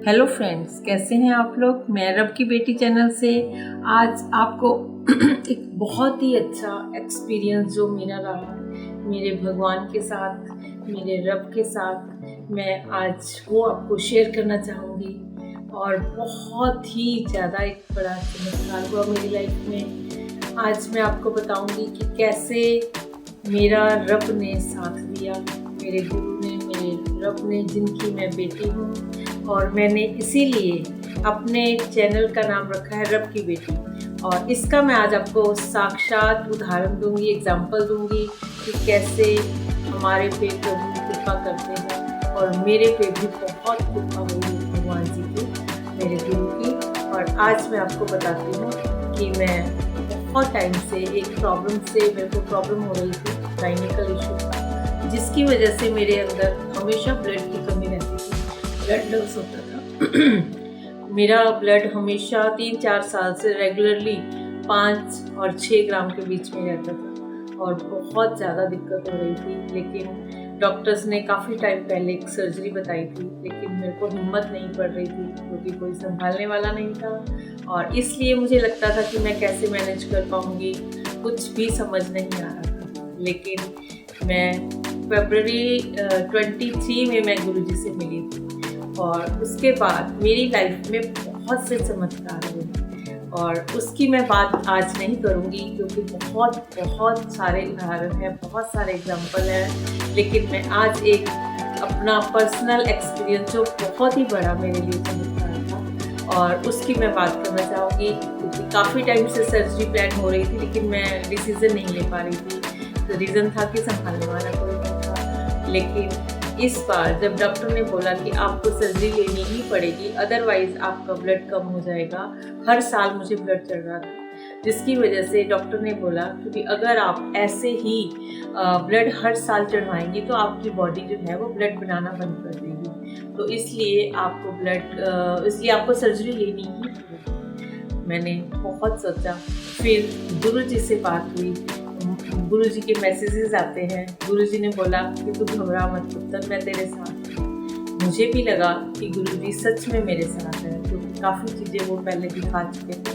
Hello friends, कैसे हैं आप लोग। मैं रब की बेटी चैनल से आज आपको एक बहुत ही अच्छा एक्सपीरियंस जो मेरा रहा मेरे भगवान के साथ, मेरे रब के साथ, मैं आज वो आपको शेयर करना चाहूँगी। और बहुत ही ज़्यादा एक बड़ा चमत्कार हुआ मेरी लाइफ में। आज मैं आपको बताऊँगी कि कैसे मेरा रब ने साथ दिया, मेरे गुरु ने, मेरे रब ने, जिनकी मैं बेटी हूँ। और मैंने इसीलिए अपने चैनल का नाम रखा है रब की बेटी। और इसका मैं आज आपको साक्षात उदाहरण दूंगी, एग्जाम्पल दूंगी कि कैसे हमारे पे प्रभु कृपा करते हैं। और मेरे पे भी बहुत कृपा हुई भगवान जी की, मेरे गुरु की। और आज मैं आपको बताती हूँ कि मैं बहुत टाइम से एक प्रॉब्लम से, मेरे को प्रॉब्लम हो रही थी, गायनिकल इशू था, जिसकी वजह से मेरे अंदर हमेशा ब्लड की कमी रहती थी, ब्लड लॉस होता था। मेरा ब्लड हमेशा 3-4 साल से रेगुलरली 5 और 6 ग्राम के बीच में रहता था और बहुत ज़्यादा दिक्कत हो रही थी। लेकिन डॉक्टर्स ने काफ़ी टाइम पहले एक सर्जरी बताई थी, लेकिन मेरे को हिम्मत नहीं पड़ रही थी क्योंकि कोई संभालने वाला नहीं था। और इसलिए मुझे लगता था कि मैं कैसे मैनेज कर पाऊँगी, कुछ भी समझ नहीं आ रहा था। लेकिन मैं फरवरी 23 में मैं गुरुजी से मिली थी और उसके बाद मेरी लाइफ में बहुत से चमत्कार हुए। और उसकी मैं बात आज नहीं करूँगी क्योंकि बहुत सारे उदाहरण हैं, बहुत सारे एग्जाम्पल हैं। लेकिन मैं आज एक अपना पर्सनल एक्सपीरियंस जो बहुत ही बड़ा मेरे लिए चमत्कार था और उसकी मैं बात करना चाहूँगी। क्योंकि काफ़ी टाइम से सर्जरी प्लान हो रही थी लेकिन मैं डिसीजन नहीं ले पा रही थी। तो रीज़न था कि संभालने वाला कोई नहीं था। लेकिन इस बार जब डॉक्टर ने बोला कि आपको सर्जरी लेनी ही पड़ेगी, अदरवाइज आपका ब्लड कम हो जाएगा। हर साल मुझे ब्लड चढ़ रहा था, जिसकी वजह से डॉक्टर ने बोला क्योंकि अगर आप ऐसे ही ब्लड हर साल चढ़वाएंगी तो आपकी बॉडी जो है वो ब्लड बनाना बंद कर देगी। तो इसलिए आपको सर्जरी लेनी ही पड़ेगी। मैंने बहुत सोचा, फिर गुरुजी से बात हुई। गुरुजी के मैसेजेस आते हैं। गुरुजी ने बोला कि तू घबरा मत पुत्र, मैं तेरे साथ हूँ। मुझे भी लगा कि गुरुजी सच में मेरे साथ हैं क्योंकि काफ़ी चीज़ें वो पहले दिखा चुके थे।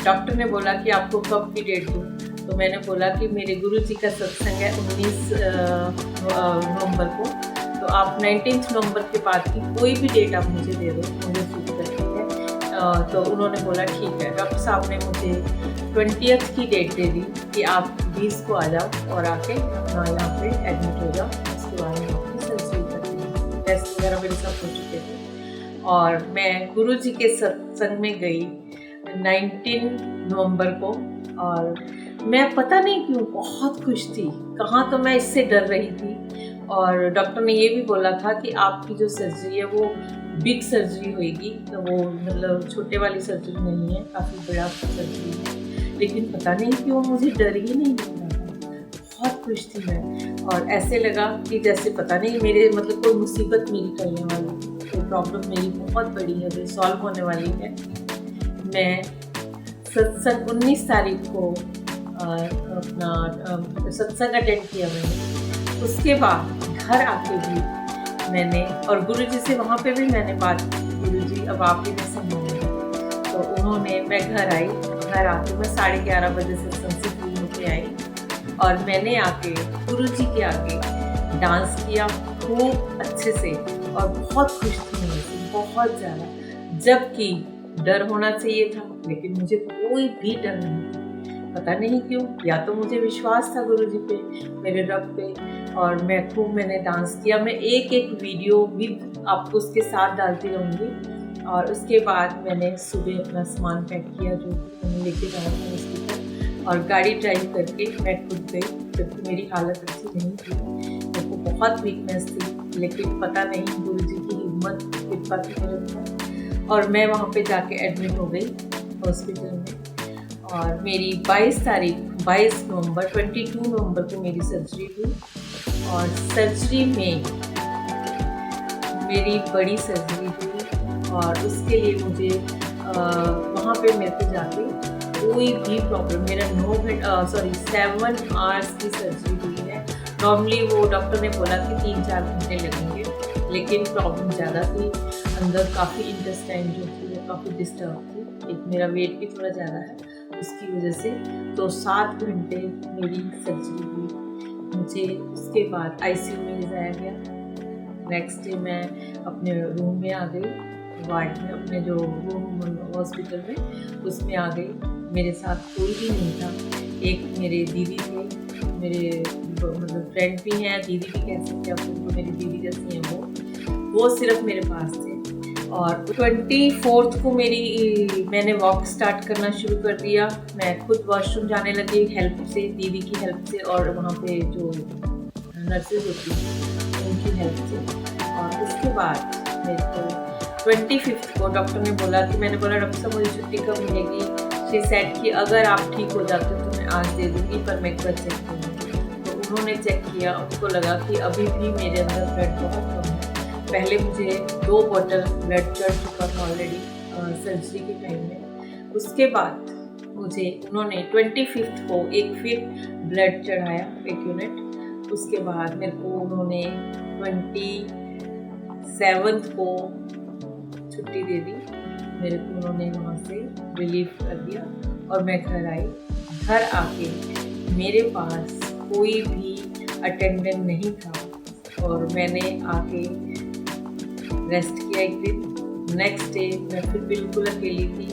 डॉक्टर ने बोला कि आपको कब की डेट दूँ, तो मैंने बोला कि मेरे गुरुजी का सत्संग है 19 नवंबर को, तो आप 19 नवंबर के बाद की कोई भी डेट आप मुझे दे दो, मुझे सूट करती है। तो उन्होंने बोला ठीक है। डॉक्टर साहब ने मुझे 20th की डेट दे दी कि आप 20 को आ जाओ और आके अपना यहाँ पे एडमिट हो जाओ। उसके बाद में आपकी सर्जरी करनी, टेस्ट वगैरह मेरे साथ हो चुके थे। और मैं गुरुजी के सत्संग में गई 19 नवंबर को। और मैं पता नहीं क्यों बहुत खुश थी। कहाँ तो मैं इससे डर रही थी। और डॉक्टर ने ये भी बोला था कि आपकी जो सर्जरी है वो बिग सर्जरी होएगी, तो वो मतलब छोटे वाली सर्जरी नहीं है, काफ़ी बड़ा सर्जरी है। लेकिन पता नहीं क्यों मुझे डर ही नहीं लग रहा था, बहुत खुश थी मैं। और ऐसे लगा कि जैसे पता नहीं मेरे मतलब कोई मुसीबत मेरी टलने वाली, कोई प्रॉब्लम मेरी बहुत बड़ी है जो सॉल्व होने वाली है। मैं सत्संग 19 तारीख को अपना सत्संग अटेंड किया मैंने। उसके बाद घर आके भी मैंने, और गुरुजी से वहाँ पे भी मैंने बात की, गुरुजी अब आप ही ने संभालेंगे। तो उन्होंने, मैं घर आई, घर आके मैं 11:30 बजे से सत्संग फ्री होके आई और मैंने आके गुरुजी के आगे डांस किया खूब अच्छे से और बहुत खुश थी मैं, बहुत ज़्यादा। जबकि डर होना चाहिए था लेकिन मुझे कोई भी डर नहीं था। पता नहीं क्यों, या तो मुझे विश्वास था गुरुजी पे, मेरे रब पे। और मैंने डांस किया। मैं एक वीडियो विद आपको उसके साथ डालती रहूँगी। और उसके बाद मैंने सुबह अपना सामान पैक किया जो मैंने लेके जाना था हॉस्पिटल, और गाड़ी ड्राइव करके मैं खुद गई क्योंकि मेरी हालत अच्छी नहीं थी, मेरे को बहुत वीकनेस थी। लेकिन पता नहीं गुरुजी की हिम्मत, कृपा थी मेरे ऊपर, और मैं वहाँ पे जाके एडमिट हो गई हॉस्पिटल में। और मेरी 22 नवंबर 22 नवंबर को मेरी सर्जरी हुई। और सर्जरी में मेरी बड़ी सर्जरी हुई और उसके लिए मुझे वहाँ पे मेरे को जाके कोई भी प्रॉब्लम, मेरा 7 आवर्स की सर्जरी हुई है। नॉर्मली वो डॉक्टर ने बोला कि 3-4 घंटे लगेंगे, लेकिन प्रॉब्लम ज़्यादा थी, अंदर काफ़ी इंटेस्टाइन जो थी वो काफ़ी डिस्टर्ब थी। एक मेरा वेट भी थोड़ा ज़्यादा है उसकी वजह से। तो 7 घंटे मेरी सर्जरी हुई। मुझे उसके बाद आईसीयू में ले जाया गया। नेक्स्ट डे मैं अपने रूम में आ गई, वार्ड में, अपने जो रूम हॉस्पिटल में उसमें आ गई। मेरे साथ कोई भी नहीं था। एक मेरे दीदी थे, मेरे मतलब फ्रेंड भी हैं, दीदी भी कह सकते हैं, उनको मेरी दीदी जैसी हैं वो सिर्फ मेरे पास थे। और 24 को मैंने वॉक स्टार्ट करना शुरू कर दिया। मैं खुद वॉशरूम जाने लगी हेल्प से, दीदी की हेल्प से और वहाँ पे जो नर्सेज होती हैं उनकी हेल्प से। और उसके बाद मेरे को 25 को डॉक्टर ने बोला कि, मैंने बोला डॉक्टर साहब मुझे छुट्टी कब मिलेगी? शी सेड कि अगर आप ठीक हो जाते तो मैं आज दे दूँगी, पर मैं एक बार चेक करूँगी। तो उन्होंने चेक किया, उनको लगा कि अभी भी मेरे अंदर ब्लड बहुत कम है। पहले मुझे 2 बॉटल ब्लड चढ़ चुका था ऑलरेडी सर्जरी के टाइम में। उसके बाद मुझे उन्होंने 25 को एक फिर ब्लड चढ़ाया, 1 यूनिट। उसके बाद मेरे को उन्होंने 27 को छुट्टी दे दी। मेरे को उन्होंने वहाँ से रिलीव कर दिया और मैं घर आई। घर आके मेरे पास कोई भी अटेंडेंट नहीं था और मैंने आके रेस्ट किया एक दिन। नेक्स्ट डे मैं फिर बिल्कुल अकेली थी।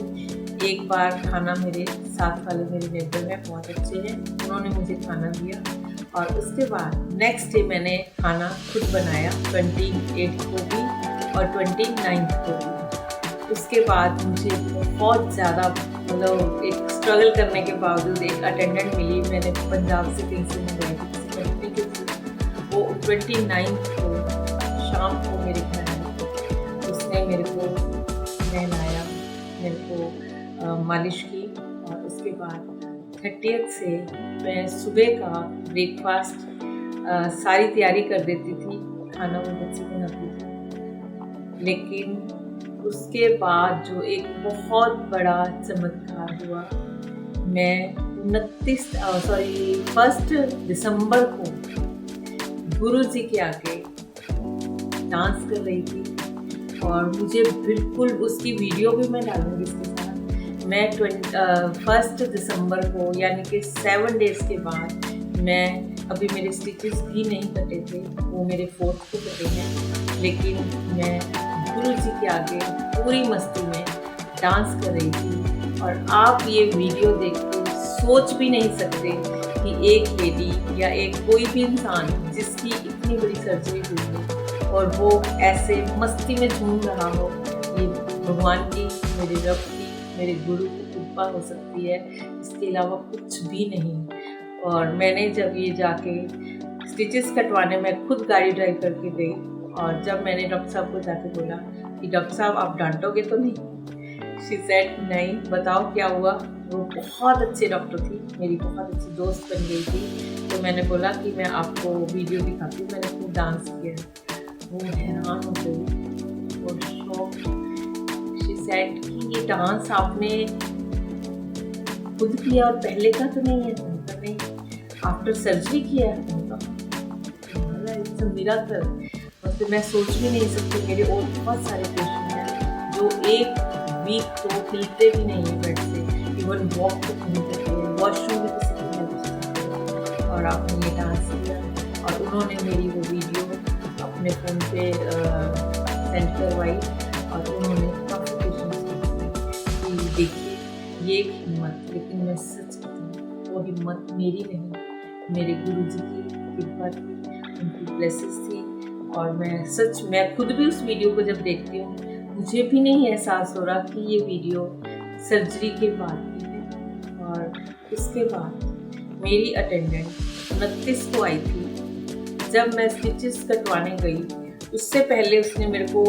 एक बार खाना मेरे साथ वाले मेरे नेबर हैं, बहुत अच्छे हैं, उन्होंने मुझे खाना दिया। और उसके बाद नेक्स्ट डे मैंने खाना खुद बनाया, 28 को भी और 29 को भी। उसके बाद मुझे बहुत ज़्यादा मतलब एक स्ट्रगल करने के बावजूद एक अटेंडेंट मिली। मैंने पंजाब से कहीं से मंगवाई थी किसी कंपनी के थ्रू। वो 29 को शाम को मेरे घर आई। उसने मेरे को नहलाया, मेरे को मालिश की। और उसके बाद 30th से मैं सुबह का ब्रेकफास्ट सारी तैयारी कर देती थी, खाना वो बच्ची बनाती थी। लेकिन उसके बाद जो एक बहुत बड़ा चमत्कार हुआ, मैं 1 दिसंबर को गुरु जी के आगे डांस कर रही थी। और मुझे बिल्कुल उसकी वीडियो भी मैं डालूंगी इसके साथ। मैं 1 दिसंबर को यानी कि 7 डेज़ के बाद, मैं अभी मेरे स्टिचेस भी नहीं कटे थे, वो मेरे 4th को कटे हैं, लेकिन मैं गुरु जी के आगे पूरी मस्ती में डांस कर रही थी। और आप ये वीडियो देख के सोच भी नहीं सकते कि एक लेडी या एक कोई भी इंसान जिसकी इतनी बड़ी सर्जरी हुई है और वो ऐसे मस्ती में झूम रहा हो, ये भगवान की, मेरे रब की, मेरे गुरु की कृपा हो सकती है, इसके अलावा कुछ भी नहीं। और मैंने जब ये जाके स्टिचेस कटवाने में खुद गाड़ी ड्राइव करके गई, और जब मैंने डॉक्टर साहब को जाके बोला कि डॉक्टर साहब आप डांटोगे तो नहीं? शी सेड नहीं, बताओ क्या हुआ। वो बहुत अच्छे डॉक्टर थी, मेरी बहुत अच्छी दोस्त बन गई थी। तो मैंने बोला कि मैं आपको वीडियो दिखाती हूँ, मैंने खुद डांस किया। वो हैरान हो गई और शॉक। शी सेड कि ये डांस आपने खुद किया और पहले का तो नहीं है? नहीं, आफ्टर सर्जरी किया है। It's a miracle. मतलब मैं सोच भी नहीं सकती। मेरे और बहुत सारे पेशेंट हैं जो एक वीक तो हिलते भी नहीं है बेड से, इवन वॉक तो नहीं करते हैं, वॉशरूम भी किसी की हेल्प से। और आपने ये डांस किया और उन्होंने मेरी वो वीडियो अपने फ़ोन पे सेंड करवाई। और उन्होंने काफ़ी पेशेंट्स को कि देखिए ये एक हिम्मत, लेकिन मैं सच कहती हूँ वो हिम्मत मेरी नहीं, मेरे गुरु जी की कृपा थी, उनकी ब्लेसिंग्स थी। और मैं खुद भी उस वीडियो को जब देखती हूँ, मुझे भी नहीं एहसास हो रहा कि ये वीडियो सर्जरी के बाद की है। और उसके बाद मेरी अटेंडेंट 29 को आई थी। जब मैं स्टिचेस कटवाने गई, उससे पहले उसने मेरे को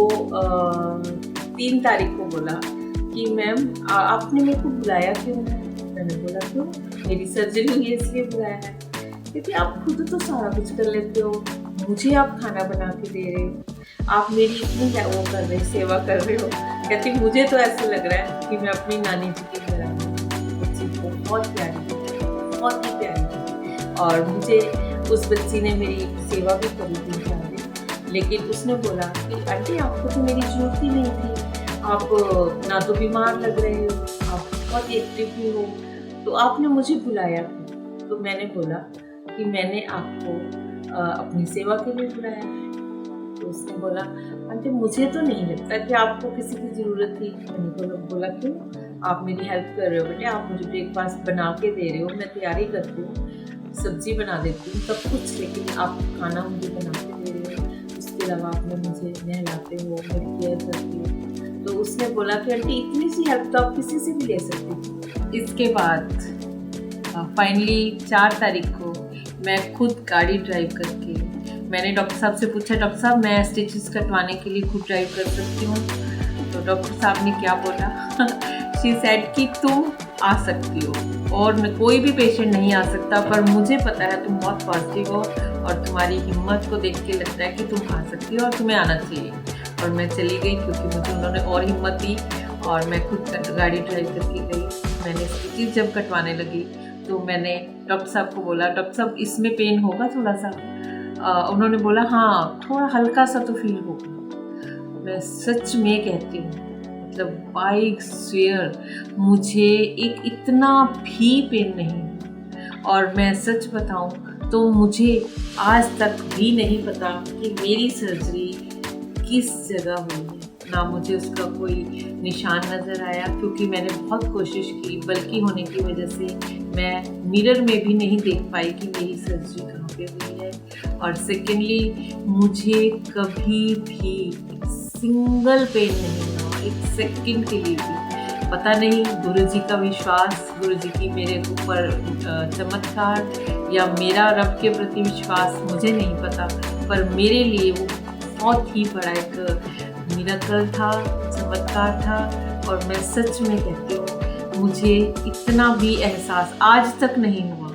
3 तारीख को बोला कि मैम आपने मेरे को बुलाया क्यों है? मैंने बोला क्यों, मेरी सर्जरी हुई है इसलिए बुलाया है। क्योंकि आप खुद तो सारा कुछ कर लेते हो, मुझे आप खाना बना के दे रहे हो, आप मेरी इतनी वो कर रहे, सेवा कर रहे हो। कहती मुझे तो ऐसे लग रहा है कि मैं अपनी नानी जी के घर आई हूँ। बच्ची बहुत प्यारी, बहुत ही प्यारी। और मुझे उस बच्ची ने मेरी सेवा भी करी 3-4 दिन। लेकिन उसने बोला कि आंटी आपको तो मेरी जरूरत ही नहीं थी, आप ना तो बीमार लग रहे हो, आप बहुत एक्टिव भी हो, तो आपने मुझे बुलाया क्यों? तो मैंने बोला कि मैंने आपको अपनी सेवा के लिए बुलाया है। तो उसने बोला आंटी मुझे तो नहीं लगता कि आपको किसी की ज़रूरत थी। मैंने बोला क्यों? आप मेरी हेल्प कर रहे हो बेटे, आप मुझे ब्रेकफास्ट बना के दे रहे हो, मैं तैयारी करती हूँ, सब्जी बना देती हूँ, सब कुछ, लेकिन आप खाना मुझे बना के दे रहे हो, उसके अलावा आपने मुझे नहलाते हो, मेरी केयर करती हो। तो उसने बोला कि आंटी इतनी सी हेल्प तो आप किसी से भी ले सकती थी। इसके बाद फाइनली 4 तारीख को मैं खुद गाड़ी ड्राइव करके, मैंने डॉक्टर साहब से पूछा, डॉक्टर साहब मैं स्टिचेस कटवाने के लिए खुद ड्राइव कर सकती हूँ? तो डॉक्टर साहब ने क्या बोला शी सेड कि तुम आ सकती हो और कोई भी पेशेंट नहीं आ सकता, पर मुझे पता है तुम बहुत पॉजिटिव हो और तुम्हारी हिम्मत को देख के लगता है कि तुम आ सकती हो और तुम्हें आना चाहिए। और मैं चली गई क्योंकि मुझे उन्होंने और हिम्मत दी और मैं खुद गाड़ी ड्राइव करके गई। मैंने स्टिचेस जब कटवाने लगी तो मैंने डॉक्टर साहब को बोला, डॉक्टर साहब इसमें पेन होगा थोड़ा सा? उन्होंने बोला हाँ थोड़ा हल्का सा तो फील होगा। मैं सच में कहती हूँ, मतलब बाई स्वेयर मुझे एक इतना भी पेन नहीं, और मैं सच बताऊँ तो मुझे आज तक भी नहीं पता कि मेरी सर्जरी किस जगह हुई है, ना मुझे उसका कोई निशान नज़र आया, क्योंकि मैंने बहुत कोशिश की, बल्कि होने की वजह से मैं मिरर में भी नहीं देख पाई कि मेरी सर्जरी कहाँ पे हुई है। और सेकेंडली मुझे कभी भी सिंगल पेन नहीं हुआ, एक सेकंड के लिए भी। पता नहीं गुरु जी का विश्वास, गुरु जी की मेरे ऊपर चमत्कार या मेरा रब के प्रति विश्वास, मुझे नहीं पता, पर मेरे लिए वो बहुत ही बड़ा एक मिरेकल था, चमत्कार था। और मैं सच में कहती हूँ मुझे इतना भी एहसास आज तक नहीं हुआ।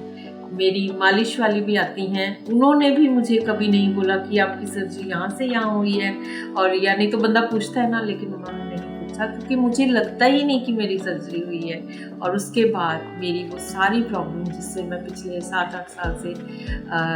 मेरी मालिश वाली भी आती हैं, उन्होंने भी मुझे कभी नहीं बोला कि आपकी सर्जरी यहाँ से यहाँ हुई है, और या नहीं तो बंदा पूछता है ना, लेकिन उन्होंने नहीं पूछा क्योंकि मुझे लगता ही नहीं कि मेरी सर्जरी हुई है। और उसके बाद मेरी वो सारी प्रॉब्लम जिससे मैं पिछले 7-8 साल से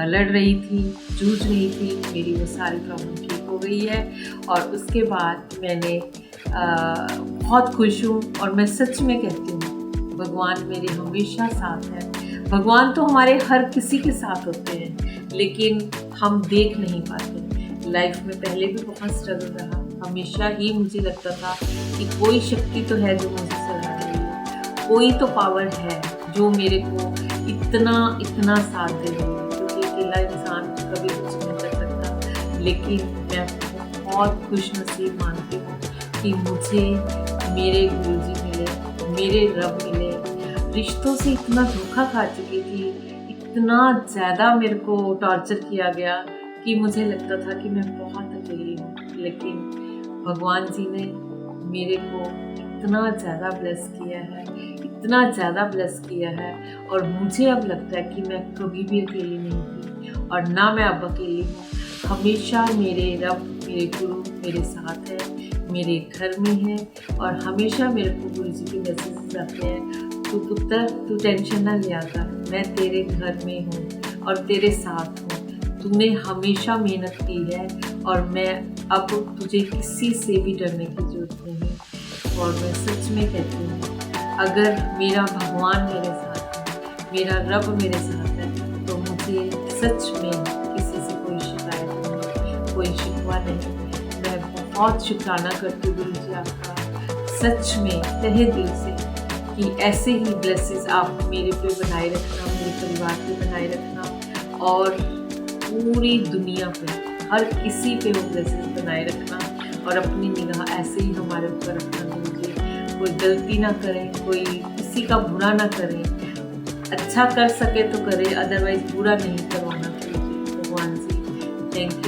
लड़ रही थी, जूझ रही थी, मेरी वो सारी प्रॉब्लम ठीक हो गई है। और उसके बाद मैंने बहुत खुश हूँ, और मैं सच में कहती हूँ भगवान मेरे हमेशा साथ है। भगवान तो हमारे हर किसी के साथ होते हैं, लेकिन हम देख नहीं पाते। लाइफ में पहले भी बहुत स्ट्रगल रहा, हमेशा ही मुझे लगता था कि कोई शक्ति तो है जो मुझे चला रही है, कोई तो पावर है जो मेरे को इतना साथ दे रही है, क्योंकि अकेला इंसान कभी कुछ नहीं कर सकता। लेकिन मैं बहुत खुशनसीब मानती हूँ कि मुझे मेरे गुरुजी मिले, मेरे रब मिले। रिश्तों से इतना धोखा खा चुकी थी, इतना ज़्यादा मेरे को टॉर्चर किया गया कि मुझे लगता था कि मैं बहुत अकेली हूँ, लेकिन भगवान जी ने मेरे को इतना ज़्यादा ब्लेस किया है, इतना ज़्यादा ब्लेस किया है। और मुझे अब लगता है कि मैं कभी भी अकेली नहीं थी, और ना मैं अब अकेली हूँ। हमेशा मेरे रब, मेरे गुरु मेरे साथ है, मेरे घर में है, और हमेशा मेरे को गुरु जी के मैसेजेस आते हैं, तू पुत्र तू टेंशन ना लिया कर, मैं तेरे घर में हूँ और तेरे साथ हूँ, तूने हमेशा मेहनत की है और मैं अब तुझे किसी से भी डरने की जरूरत नहीं। और मैं सच में कहती हूँ अगर मेरा भगवान मेरे साथ है, मेरा रब मेरे साथ है, तो मुझे सच में किसी से कोई शिकायत नहीं, कोई शिकवा नहीं। मैं बहुत शुक्राना करती हूँ गुरु जी आपका, सच में तहे दिल से, कि ऐसे ही ब्लेसेस आप मेरे पे बनाए रखना, मेरे परिवार पे बनाए रखना, और पूरी दुनिया पे हर किसी पे वो ब्लेसेस बनाए रखना, और अपनी निगाह ऐसे ही हमारे ऊपर रखना। मुझे कोई गलती ना करे, कोई किसी का बुरा ना करे, अच्छा कर सके तो करे, अदरवाइज बुरा नहीं करवाना चाहिए। भगवान जी thank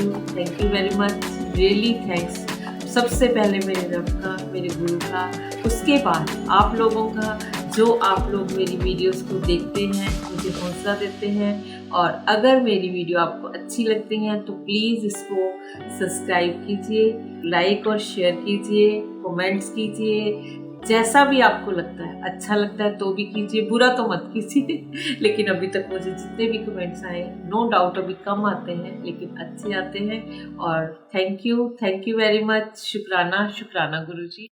you very much, really thanks. सबसे पहले मेरे रब का, मेरे गुरु का, उसके बाद आप लोगों का, जो आप लोग मेरी वीडियोस को देखते हैं, मुझे हौसला देते हैं। और अगर मेरी वीडियो आपको अच्छी लगती हैं तो प्लीज़ इसको सब्सक्राइब कीजिए, लाइक और शेयर कीजिए, कमेंट्स कीजिए, जैसा भी आपको लगता है, अच्छा लगता है तो भी कीजिए, बुरा तो मत कीजिए। लेकिन अभी तक मुझे जितने भी कमेंट्स आए, नो डाउट अभी कम आते हैं लेकिन अच्छे आते हैं। और थैंक यू वेरी मच। शुक्राना शुक्राना गुरुजी।